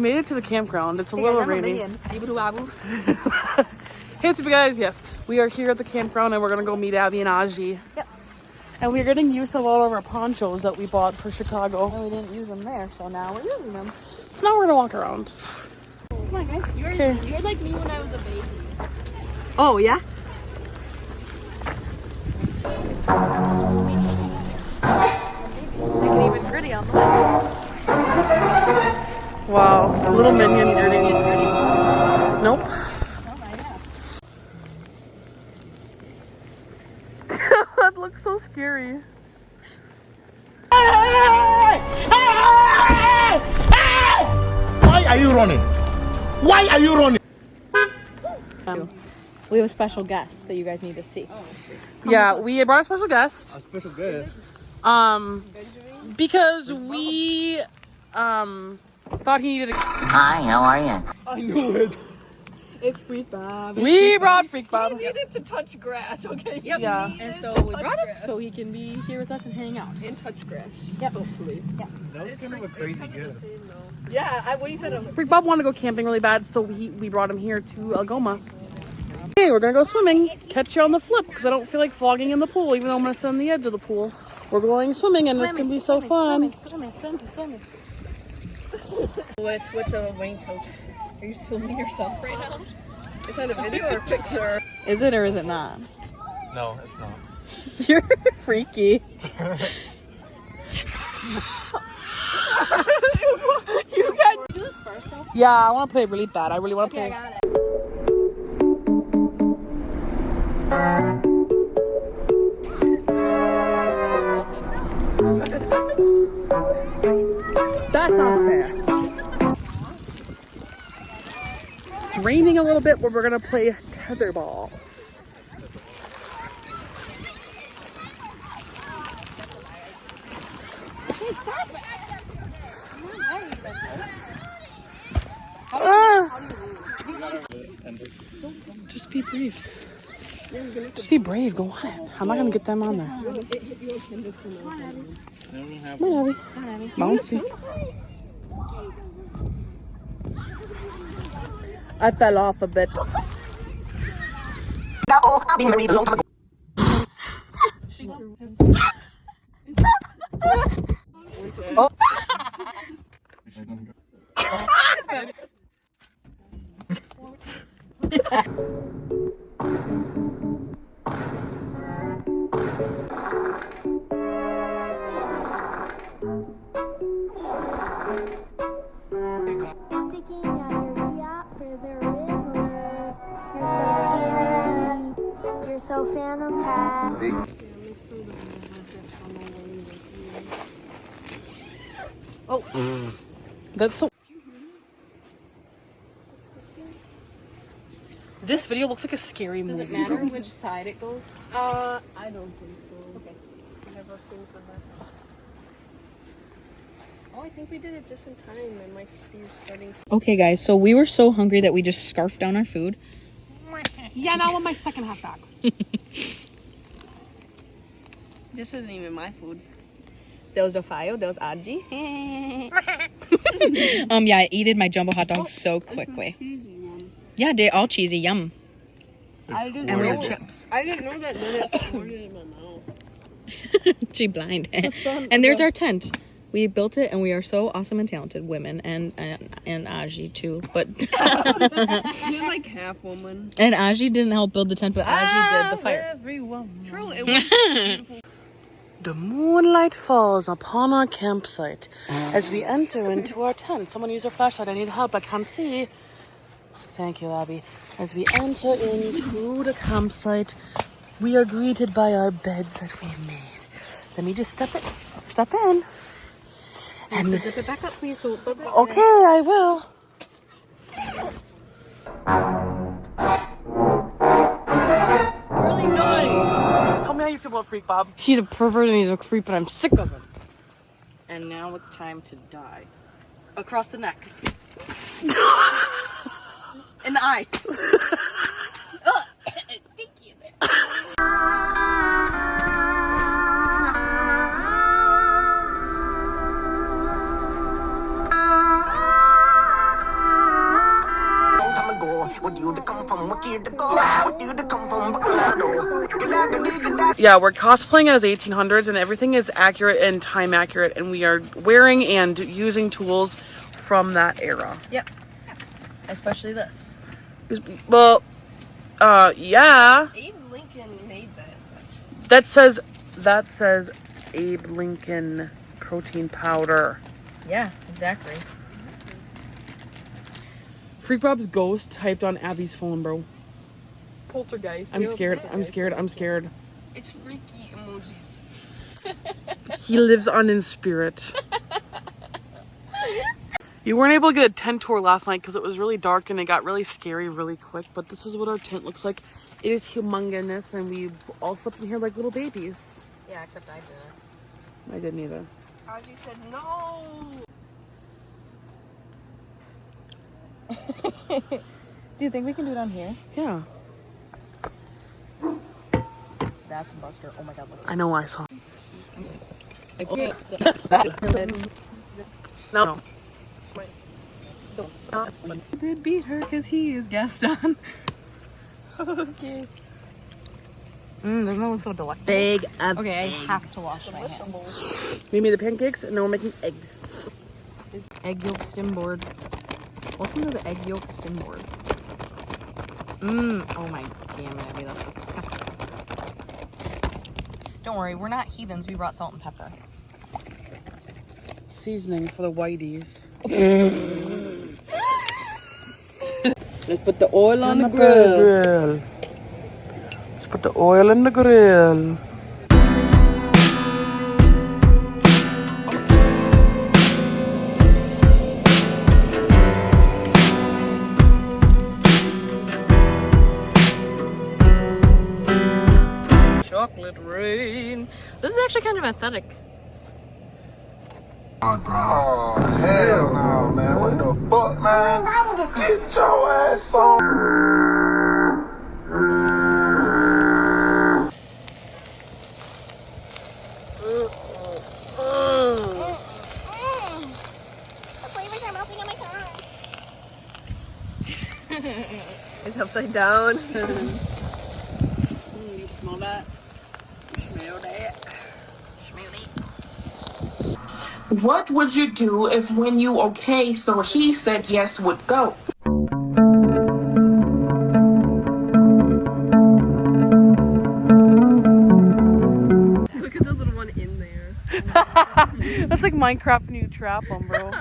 made it to the campground. It's a little rainy. Hey, what's up, you guys? Yes, we are here at the campground and we're gonna go meet Abby and Aji. Yep. And we're getting use of all of our ponchos that we bought for Chicago. And we didn't use them there, so now we're using them. So now we're gonna walk around. Come on, guys. You're like me when I was a baby. Oh, yeah? They can even gritty on them. Wow, little minion dirty. Nope. That looks so scary. Why are you running? Why are you running? We have a special guest that you guys need to see. Yeah, we brought a special guest. A special guest. Because we thought he needed a... Hi, how are you? I knew it. It's Freak Bob. We brought Freak Bob. He needed to touch grass, okay? Yep. Yeah. And so we brought him so he can be here with us and hang out. And touch grass. Yep. Hopefully. Yeah. That was kind of a crazy guess. Yeah, what he said. Freak Bob wanted to go camping really bad, so we brought him here to Algoma. Okay, we're gonna go swimming. Catch you on the flip, because I don't feel like vlogging in the pool, even though I'm gonna sit on the edge of the pool. We're going swimming, and it's gonna be so fun. With the raincoat. Are you swimming yourself right now? Is that a video or a picture? Is it or is it not? No, it's not. You're freaky. You got do this first though? Yeah, I want to play really bad. I really want to play. I got it. That's not fair. It's raining a little bit, but we're gonna play tetherball. Just be brave. Just be brave. Go on it. How am I gonna get them on there? Come on, Abby. Bouncy. I fell off a bit. No, I've been married a long time ago. Oh. Sticking out your yacht for the river. You're so scary. You're so phantom tag. Oh, that's so. This video looks like a scary movie. Does it matter which side it goes? I don't think so. Okay. Never seen this. Oh, I think we did it just in time. It might be starting to... Okay, guys, so we were so hungry that we just scarfed down our food. Yeah, now I want my second half back. This isn't even my food. There was the Fayo, there was Aji. Yeah, I ate my jumbo hot dog so quickly. Yeah, they're all cheesy. Yum. And we have chips. I didn't know that then it started in my mouth. She blind. And there's our tent. We built it, and we are so awesome and talented women, and Aji too. But You're like half woman. and Aji didn't help build the tent, but Aji did the fire. Everyone. True, it was beautiful. The moonlight falls upon our campsite as we enter into our tent. Someone use a flashlight. I need help. I can't see. Thank you, Abby. As we enter into the campsite, we are greeted by our beds that we made. Let me just step in. And Zip it back up, please. okay, I will. Really naughty. Tell me how you feel about Freak Bob. He's a pervert and he's a creep, and I'm sick of him. And now it's time to die. Across the neck. In the eyes. It's stinky in there. Yeah, we're cosplaying as 1800s and everything is accurate and time accurate, and we are wearing and using tools from that era. Yep. Especially this. Well, yeah. Abe Lincoln made that. That says Abe Lincoln protein powder. Yeah, exactly. Freak Bob's ghost typed on Abby's phone, bro. Poltergeist. I'm scared. I'm scared. I'm scared. It's freaky emojis. He lives on in spirit. You weren't able to get a tent tour last night because it was really dark and it got really scary really quick. But this is what our tent looks like. It is humongous, and we all slept in here like little babies. Yeah, except I didn't. I didn't either. Audrey said no. Do you think we can do it on here? Yeah. That's Buster. Oh my god, look. I know I saw. Okay. No. I did beat her because he is Gaston. Okay. There's no one so delightful. Big okay, I have to wash my hands. We made the pancakes, and now we're making eggs. Egg yolk stim board. Welcome to the egg yolk stim board. Oh my damn it, Abby, that's disgusting. Don't worry, we're not heathens. We brought salt and pepper. Seasoning for the whiteys. Let's put the oil on the grill. Let's put the oil in the grill. Chocolate rain. This is actually kind of aesthetic. Oh, hell no, man. What the fuck, man? Get your ass on. The flavors are melting on my tongue. It's upside down. You smell that? Smell that? What would you do if when you okay, so he said yes would go? Look at the little one in there. That's like Minecraft when you trap them, bro.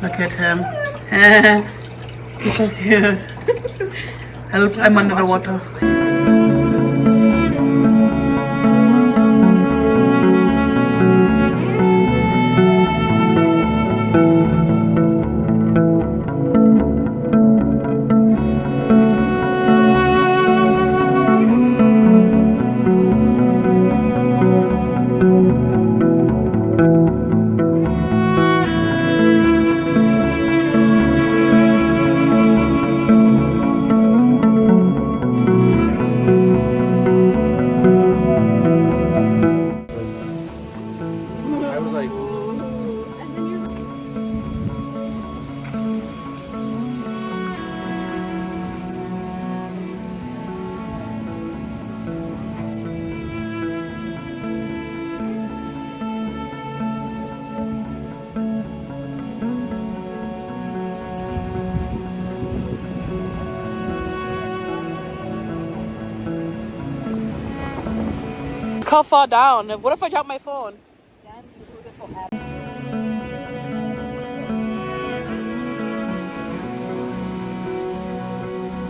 Look at him. He's so cute. Help, I'm under the water. How far down? What if I drop my phone?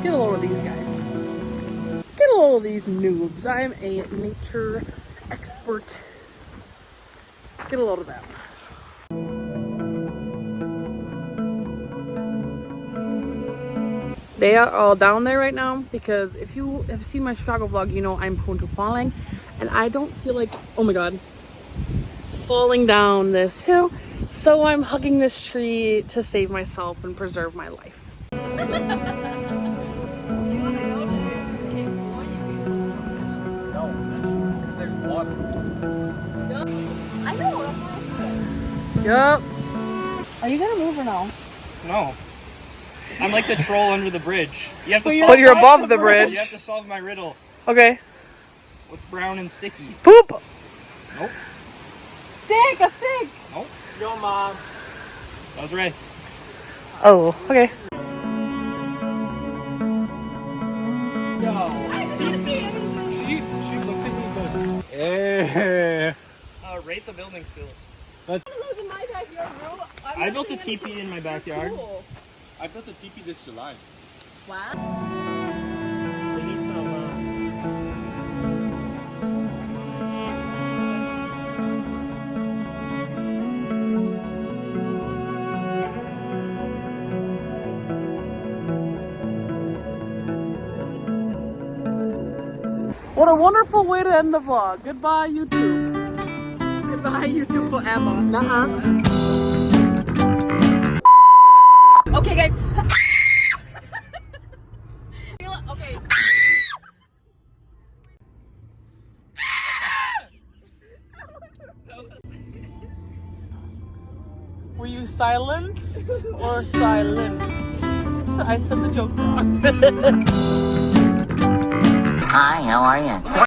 Get a load of these guys. Get a load of these noobs. I'm a nature expert. Get a load of them. They are all down there right now because if you have seen my Chicago vlog, you know I'm prone to falling, and I don't feel like, oh my god, falling down this hill. So I'm hugging this tree to save myself and preserve my life. Yup. Are you gonna move or no? No. I'm like the troll under the bridge. You have to But you're above the bridge. You have to solve my riddle. Okay. What's brown and sticky? Poop! Nope. Stick! A stick! Nope. Yo, Mom. That was right. Oh, okay. She looks at me and goes, hey. Rate the building skills. Who's in my backyard, bro? I built a teepee in my backyard. Cool. I built a teepee this July. Wow. We need some, What a wonderful way to end the vlog. Goodbye, YouTube. Goodbye, YouTube forever. Nuh-uh. Okay, guys. Okay. Were you silenced or silenced? I said the joke wrong. Hi, how are you?